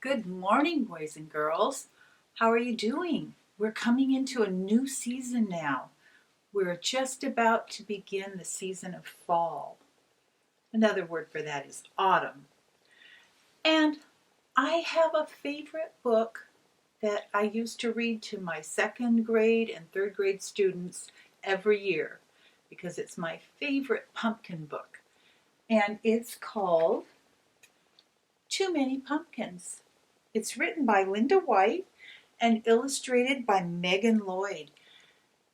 Good morning, boys and girls. How are you doing? We're coming into a new season now. We're just about to begin the season of fall. Another word for that is autumn. And I have a favorite book that I used to read to my second grade and third grade students every year because it's my favorite pumpkin book. And it's called Too Many Pumpkins. It's written by Linda White and illustrated by Lloyd.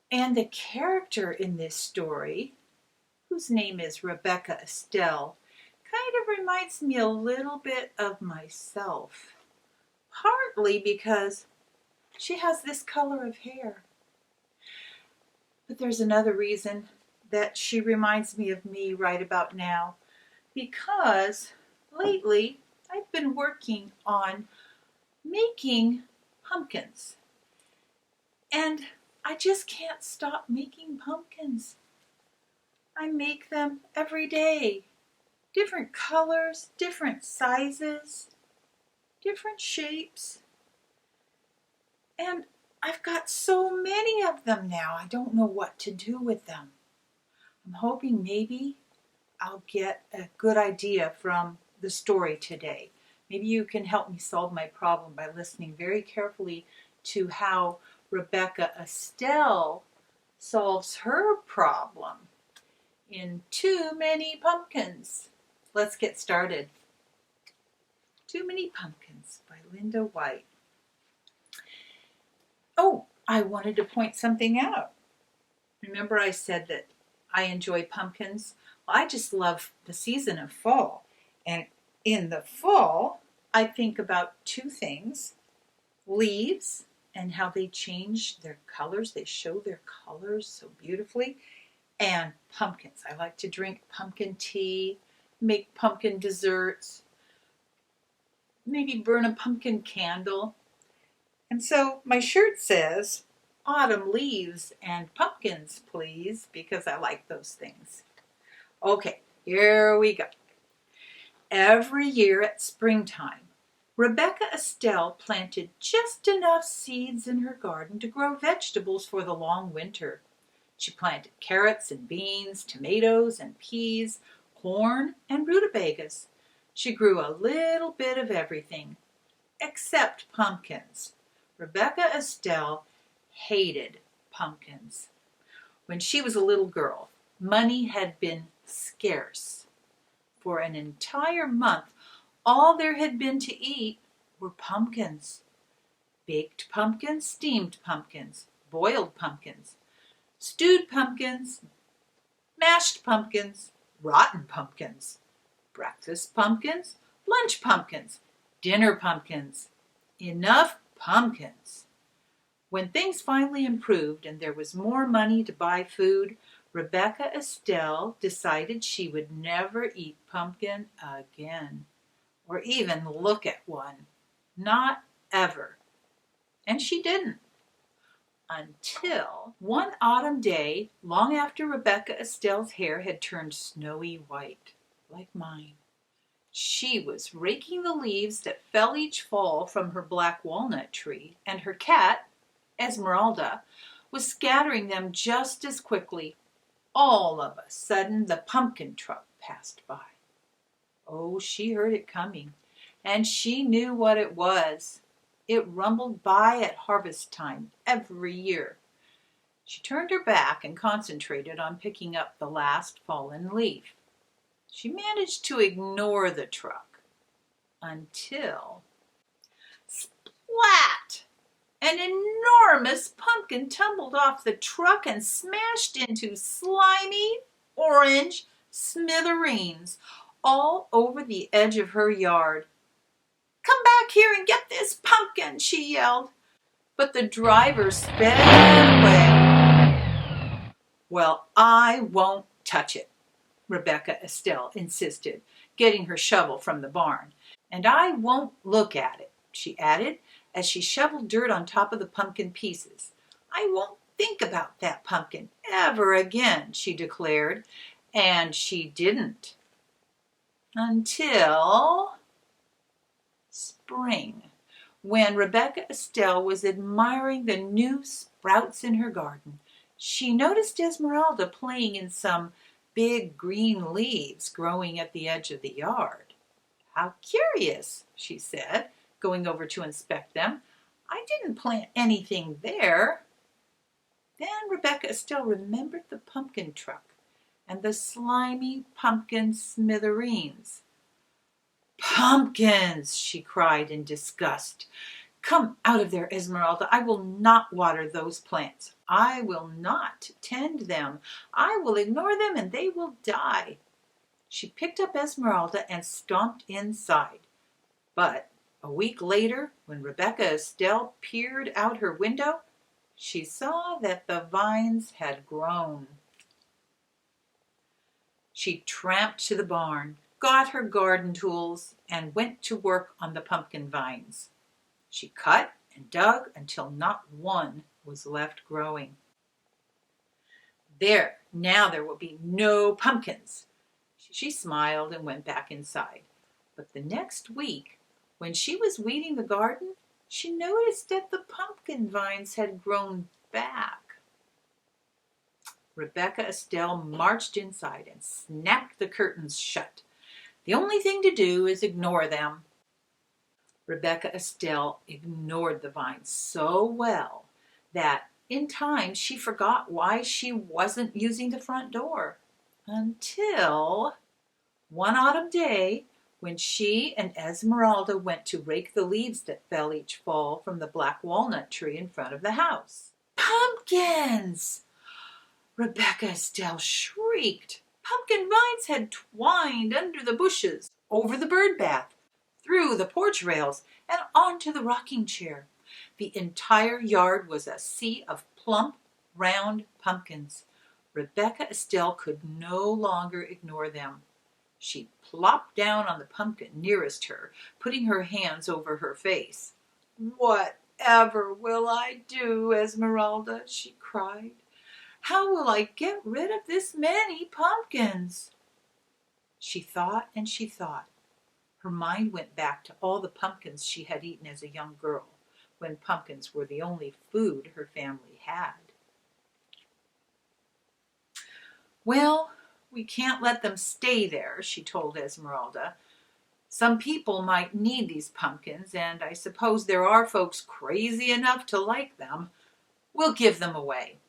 And the character in this story, whose name is Rebecca Estelle, kind of reminds me a little bit of myself. Partly because she has this color of hair. But there's another reason that she reminds me of me right about now. Because lately I've been working on making pumpkins. And I just can't stop making pumpkins. I make them every day. Different colors, different sizes, different shapes. And I've got so many of them now, I don't know what to do with them. I'm hoping maybe I'll get a good idea from the story today. Maybe you can help me solve my problem by listening very carefully to how Rebecca Estelle solves her problem in Too Many Pumpkins. Let's get started. Too Many Pumpkins by Linda White. Oh, I wanted to point something out. Remember I said that I enjoy pumpkins? Well, I just love the season of fall. And in the fall, I think about two things. Leaves and how they change their colors. They show their colors so beautifully. And pumpkins. I like to drink pumpkin tea, make pumpkin desserts, maybe burn a pumpkin candle. And so my shirt says, autumn leaves and pumpkins, please, because I like those things. Okay, here we go. Every year at springtime, Rebecca Estelle planted just enough seeds in her garden to grow vegetables for the long winter. She planted carrots and beans, tomatoes and peas, corn and rutabagas. She grew a little bit of everything, except pumpkins. Rebecca Estelle hated pumpkins. When she was a little girl, money had been scarce. For an entire month, all there had been to eat were pumpkins. Baked pumpkins, steamed pumpkins, boiled pumpkins, stewed pumpkins, mashed pumpkins, rotten pumpkins, breakfast pumpkins, lunch pumpkins, dinner pumpkins. Enough pumpkins. When things finally improved and there was more money to buy food, Rebecca Estelle decided she would never eat pumpkin again, or even look at one. Not ever. And she didn't. Until one autumn day, long after Rebecca Estelle's hair had turned snowy white, like mine. She was raking the leaves that fell each fall from her black walnut tree, and her cat, Esmeralda, was scattering them just as quickly. All of a sudden, the pumpkin truck passed by. Oh, she heard it coming, and she knew what it was. It rumbled by at harvest time every year. She turned her back and concentrated on picking up the last fallen leaf. She managed to ignore the truck until, splat! An enormous pumpkin tumbled off the truck and smashed into slimy, orange smithereens all over the edge of her yard. "Come back here and get this pumpkin," she yelled. But the driver sped away. "Well, I won't touch it," Rebecca Estelle insisted, getting her shovel from the barn. "And I won't look at it," she added, as she shoveled dirt on top of the pumpkin pieces. "I won't think about that pumpkin ever again," she declared. And she didn't. Until Spring. When Rebecca Estelle was admiring the new sprouts in her garden, she noticed Esmeralda playing in some big green leaves growing at the edge of the yard. "How curious," she said, going over to inspect them. "I didn't plant anything there." Then Rebecca Estelle remembered the pumpkin truck and the slimy pumpkin smithereens. "Pumpkins!" she cried in disgust. "Come out of there, Esmeralda. I will not water those plants. I will not tend them. I will ignore them and they will die." She picked up Esmeralda and stomped inside. But a week later, when Rebecca Estelle peered out her window, she saw that the vines had grown. She tramped to the barn, got her garden tools, and went to work on the pumpkin vines. She cut and dug until not one was left growing. "There, now there will be no pumpkins." She smiled and went back inside. But the next week, when she was weeding the garden, she noticed that the pumpkin vines had grown back. Rebecca Estelle marched inside and snapped the curtains shut. The only thing to do is ignore them. Rebecca Estelle ignored the vines so well that in time she forgot why she wasn't using the front door. Until one autumn day, when she and Esmeralda went to rake the leaves that fell each fall from the black walnut tree in front of the house. "Pumpkins!" Rebecca Estelle shrieked. Pumpkin vines had twined under the bushes, over the bird bath, through the porch rails, and onto the rocking chair. The entire yard was a sea of plump, round pumpkins. Rebecca Estelle could no longer ignore them. She plopped down on the pumpkin nearest her, putting her hands over her face. "Whatever will I do, Esmeralda?" she cried. "How will I get rid of this many pumpkins?" She thought and she thought. Her mind went back to all the pumpkins she had eaten as a young girl, when pumpkins were the only food her family had. "Well, we can't let them stay there," she told Esmeralda. "Some people might need these pumpkins, and I suppose there are folks crazy enough to like them. We'll give them away."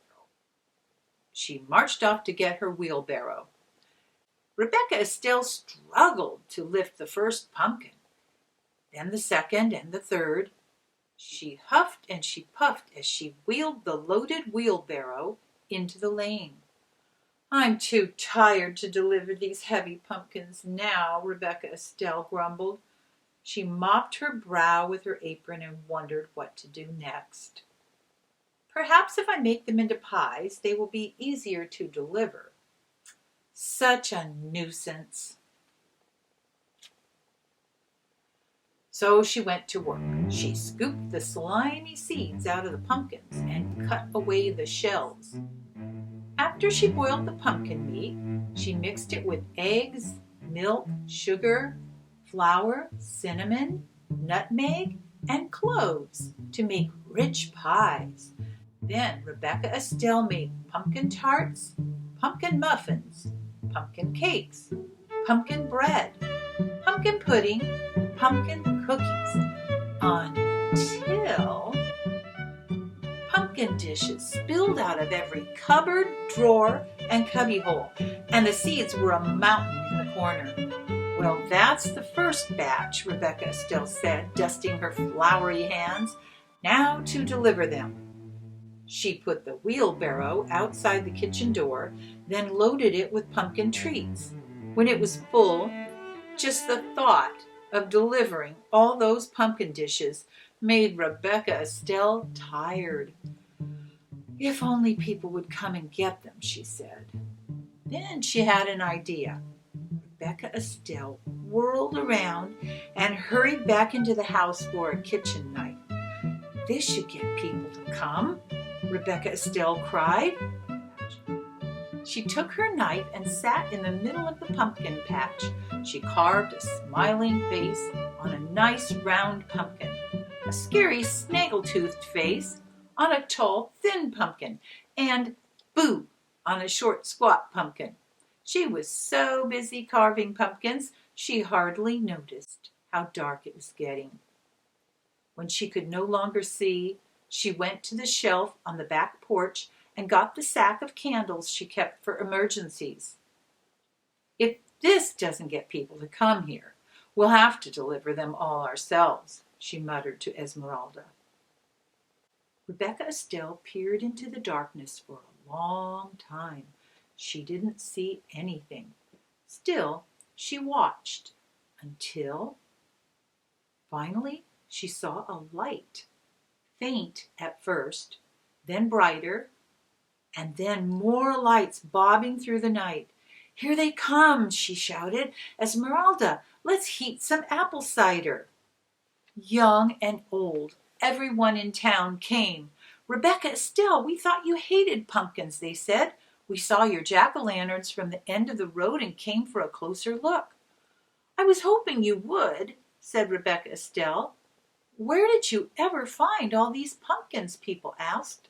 She marched off to get her wheelbarrow. Rebecca Estelle struggled to lift the first pumpkin, then the second and the third. She huffed and she puffed as she wheeled the loaded wheelbarrow into the lane. "I'm too tired to deliver these heavy pumpkins now," Rebecca Estelle grumbled. She mopped her brow with her apron and wondered what to do next. "Perhaps if I make them into pies, they will be easier to deliver. Such a nuisance." So she went to work. She scooped the slimy seeds out of the pumpkins and cut away the shells. After she boiled the pumpkin meat, she mixed it with eggs, milk, sugar, flour, cinnamon, nutmeg, and cloves to make rich pies. Then Rebecca Estelle made pumpkin tarts, pumpkin muffins, pumpkin cakes, pumpkin bread, pumpkin pudding, pumpkin cookies, until pumpkin dishes spilled out of every cupboard, drawer, and cubbyhole, and the seeds were a mountain in the corner. "Well, that's the first batch," Rebecca Estelle said, dusting her floury hands. "Now to deliver them." She put the wheelbarrow outside the kitchen door, then loaded it with pumpkin treats. When it was full, just the thought of delivering all those pumpkin dishes made Rebecca Estelle tired. "If only people would come and get them," she said. Then she had an idea. Rebecca Estelle whirled around and hurried back into the house for a kitchen knife. "This should get people to come," Rebecca Estelle cried. She took her knife and sat in the middle of the pumpkin patch. She carved a smiling face on a nice round pumpkin, a scary snaggle-toothed face on a tall thin pumpkin, and Boo on a short squat pumpkin. She was so busy carving pumpkins, she hardly noticed how dark it was getting. When she could no longer see, she went to the shelf on the back porch and got the sack of candles she kept for emergencies. If this doesn't get people to come here, we'll have to deliver them all ourselves, she muttered to Esmeralda. Rebecca Estelle peered into the darkness for a long time. She didn't see anything. Still, she watched until finally she saw a light, faint at first, then brighter, and then more lights bobbing through the night. "Here they come," she shouted. "Esmeralda, let's heat some apple cider." Young and old, everyone in town came. "Rebecca Estelle, we thought you hated pumpkins," they said. "We saw your jack-o'-lanterns from the end of the road and came for a closer look." "I was hoping you would," said Rebecca Estelle. "Where did you ever find all these pumpkins?" people asked.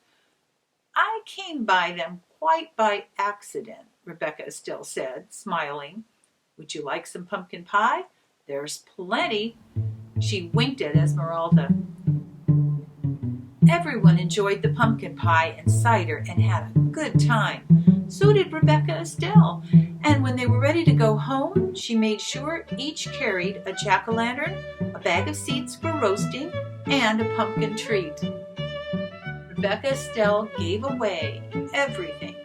"I came by them quite by accident," Rebecca Estelle said, smiling. "Would you like some pumpkin pie? There's plenty." She winked at Esmeralda. Everyone enjoyed the pumpkin pie and cider and had a good time. So did Rebecca Estelle. And when they were ready to go home, she made sure each carried a jack-o'-lantern, a bag of seeds for roasting, and a pumpkin treat. Rebecca Estelle gave away everything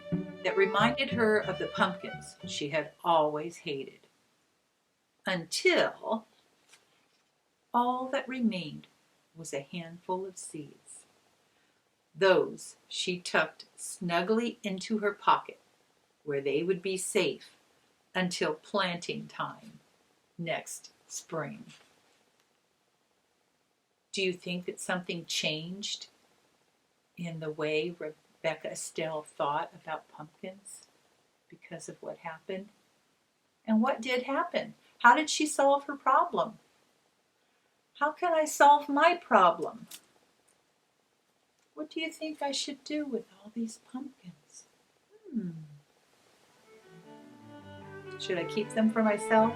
that reminded her of the pumpkins she had always hated. Until all that remained was a handful of seeds. Those she tucked snugly into her pocket, where they would be safe until planting time next spring. Do you think that something changed in the way Rebecca Estelle thought about pumpkins because of what happened? And what did happen? How did she solve her problem? How can I solve my problem? What do you think I should do with all these pumpkins? Should I keep them for myself?